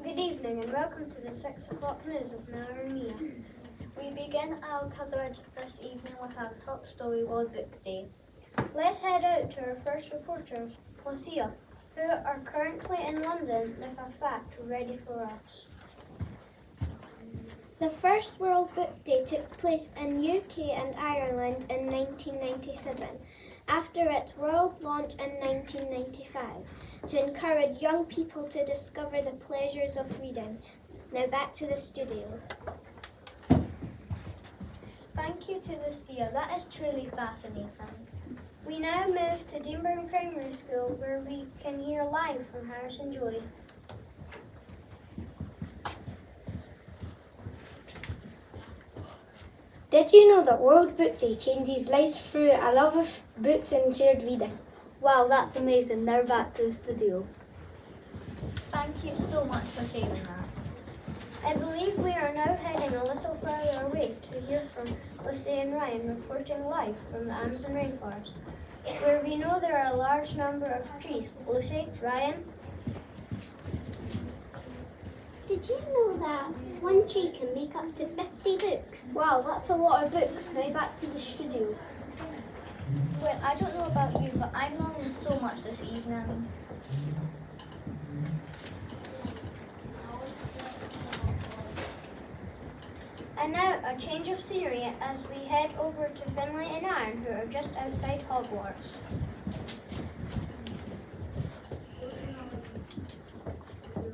Good evening and welcome to the 6 o'clock news of Miller and Mia. We begin our coverage this evening with our top story, World Book Day. Let's head out to our first reporters, Lucia, who are currently in London with a fact ready for us. The first World Book Day took place in UK and Ireland in 1997, after its world launch in 1995, to encourage young people to discover the pleasures of reading. Now back to the studio. Thank you to Lucia, that is truly fascinating. We now move to Deanburn Primary School where we can hear live from Harrison Joy. Did you know that World Book Day changes lives through a love of books and shared reading? Wow, that's amazing. Now back to the studio. Thank you so much for sharing that. I believe we are now heading a little further away to hear from Lucy and Ryan reporting live from the Amazon rainforest, where we know there are a large number of trees. Lucy, Ryan? Did you know that one tree can make up to 50 books? Wow, that's a lot of books. Now back to the studio. Well, I don't know about you, but I'm learning so much this evening. And now a change of scenery as we head over to Finlay and Iron, who are just outside Hogwarts.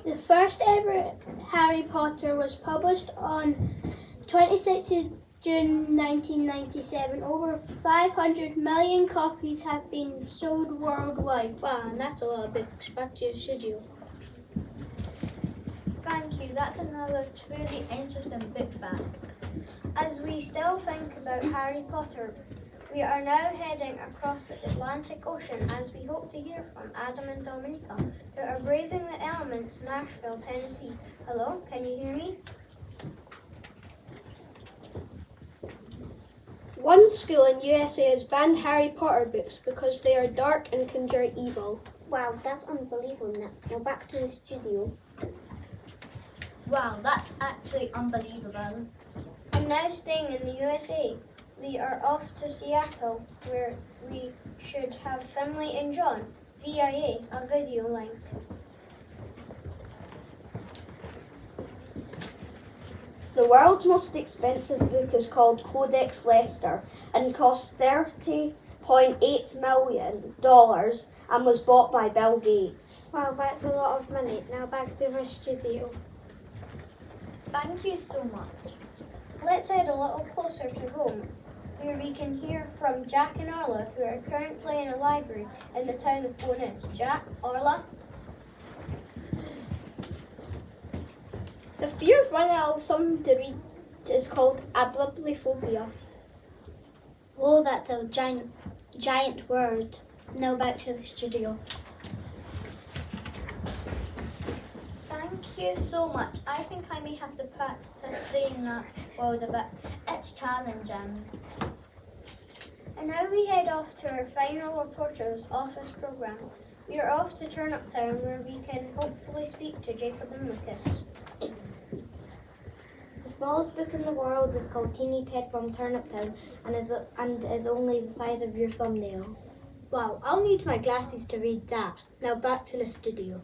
The first ever Harry Potter was published on 26th of June 1997. Over 500 million copies have been sold worldwide. Wow, and that's a lot of books. Back to your studio. Thank you, that's another truly interesting book fact. As we still think about Harry Potter, we are now heading across the Atlantic Ocean as we hope to hear from Adam and Dominica, who are braving the elements in Nashville, Tennessee. Hello, can you hear me? One school in USA has banned Harry Potter books because they are dark and conjure evil. Wow, that's unbelievable. Now back to the studio. Wow, that's actually unbelievable. And now staying in the USA, we are off to Seattle, where we should have Finlay and John via a video link. The world's most expensive book is called Codex Leicester and costs $30.8 million and was bought by Bill Gates. Wow, that's a lot of money. Now back to the studio. Thank you so much. Let's head a little closer to home, where we can hear from Jack and Orla, who are currently in a library in the town of Bowness. Jack, Orla? The fear of running out of something to read is called abibliophobia. Oh, that's a giant word. Now back to the studio. Thank you so much. I think I may have to practice saying that word a bit. It's challenging. And now we head off to our final reporters of this programme. We are off to Turnip Town, where we can hopefully speak to Jacob and Lucas. The smallest book in the world is called Teeny Ted from Turnip Town and is only the size of your thumbnail. Wow, I'll need my glasses to read that. Now back to the studio.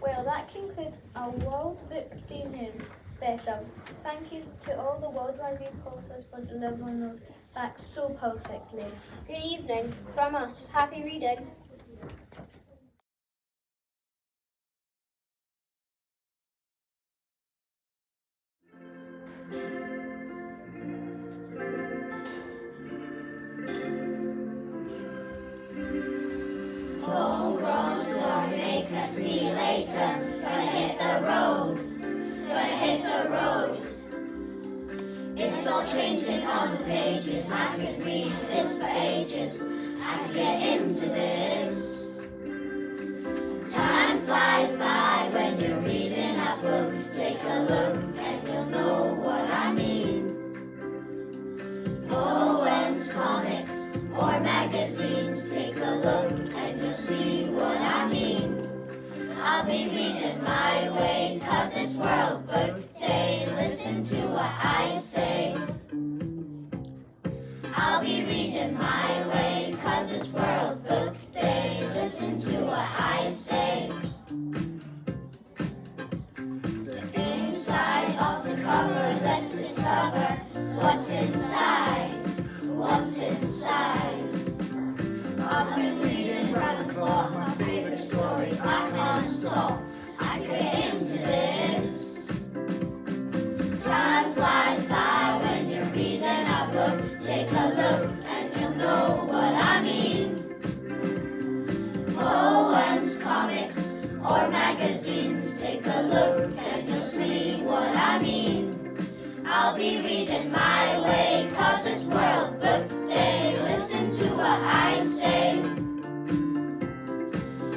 Well, that concludes our World Book Day News special. Thank you to all the worldwide reporters for delivering those facts so perfectly. Good evening from us. Happy reading. Homegrown storemaker, see you later. Gonna hit the road, gonna hit the road. It's all changing on the pages. I could read this for ages. I could get into this. Time flies by when you're reading a book. Take a look and you'll know what I mean. Poems, comics, or magazines. Take a look and you'll see what I mean. be reading my way, 'cause it's World Book Day. Listen to what I say. I'll be reading my way, 'cause it's World Book Day. Listen to what I say. The inside of the cover, let's discover what's inside. What's inside? I've been reading round the clock, my favorite stories. I can't stop. I can get into this. Time flies by when you're reading a book. Take a look and you'll know what I mean. Poems, comics, or magazines. Take a look and you'll see what I mean. I'll be reading my way, 'cause it's World Book Day. Listen to what I say.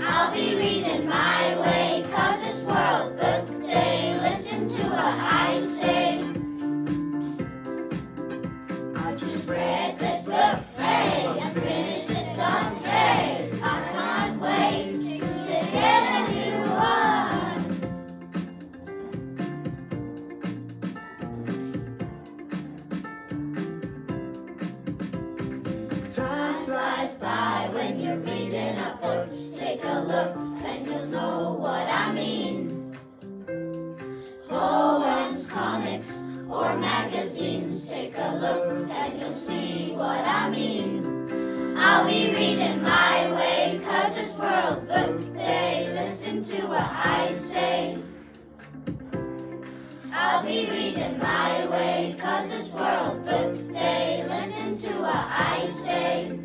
I'll be reading my way, 'cause it's World Book Day. Listen to what I say. I just read this book, hey, and finished this done, hey. I can't wait to get a new one. Time flies by when you're reading a book. Take a look and you'll know what I mean. Poems, comics, or magazines. Take a look and you'll see what I mean. I'll be reading my way, 'cause it's World Book Day. Listen to what I say. I'll be reading my way, 'cause it's World Book Day. Listen to what I say.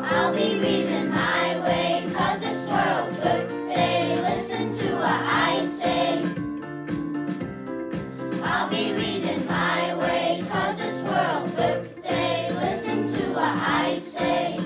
I'll be reading my way, 'cause it's World Book Day. Listen to what I say. I'll be reading my way, 'cause it's World Book Day. Listen to what I say.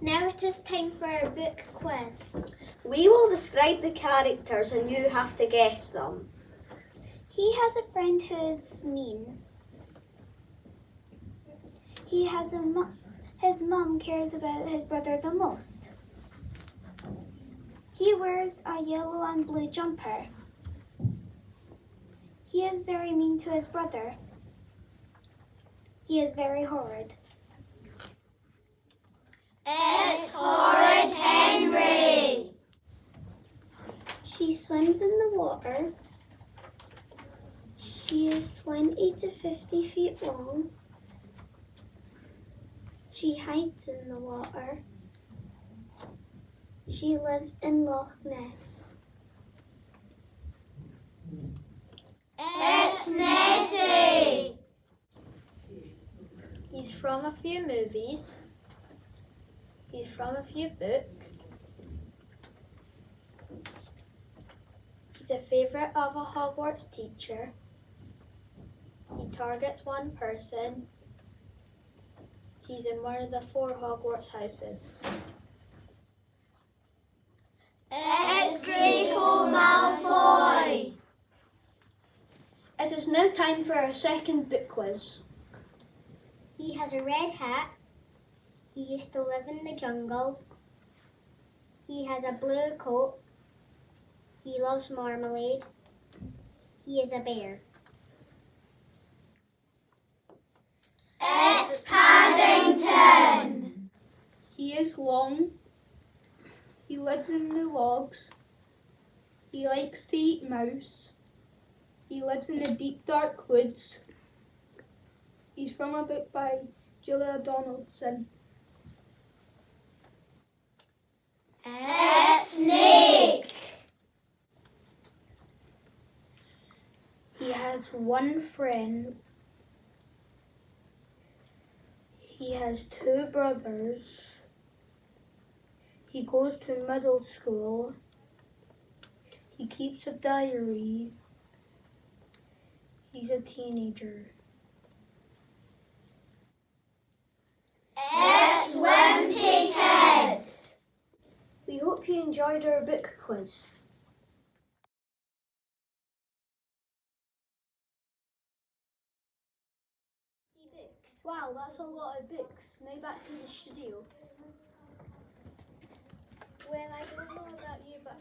Now it is time for our book quiz. We will describe the characters and you have to guess them. He has a friend who is mean. He has his mum cares about his brother the most. He wears a yellow and blue jumper. He is very mean to his brother. He is very horrid. It's Horrid Henry. She swims in the water. She is 20 to 50 feet long. She hides in the water. She lives in Loch Ness. It's Nessie. He's from a few movies. He's from a few books. He's a favourite of a Hogwarts teacher. He targets one person. He's in one of the 4 Hogwarts houses. It's Draco Malfoy! It is now time for our second book quiz. He has a red hat. He used to live in the jungle. He has a blue coat. He loves marmalade. He is a bear. It's Paddington! He is long. He lives in the logs. He likes to eat mouse. He lives in the deep dark woods. He's from a book by Julia Donaldson. It's Snake! He has one friend. He has 2 brothers. He goes to middle school. He keeps a diary. He's a teenager. It's Wimpy Kid! We hope you enjoyed our book quiz. Wow, that's a lot of books. Now back to the studio. Well, I don't know about you, but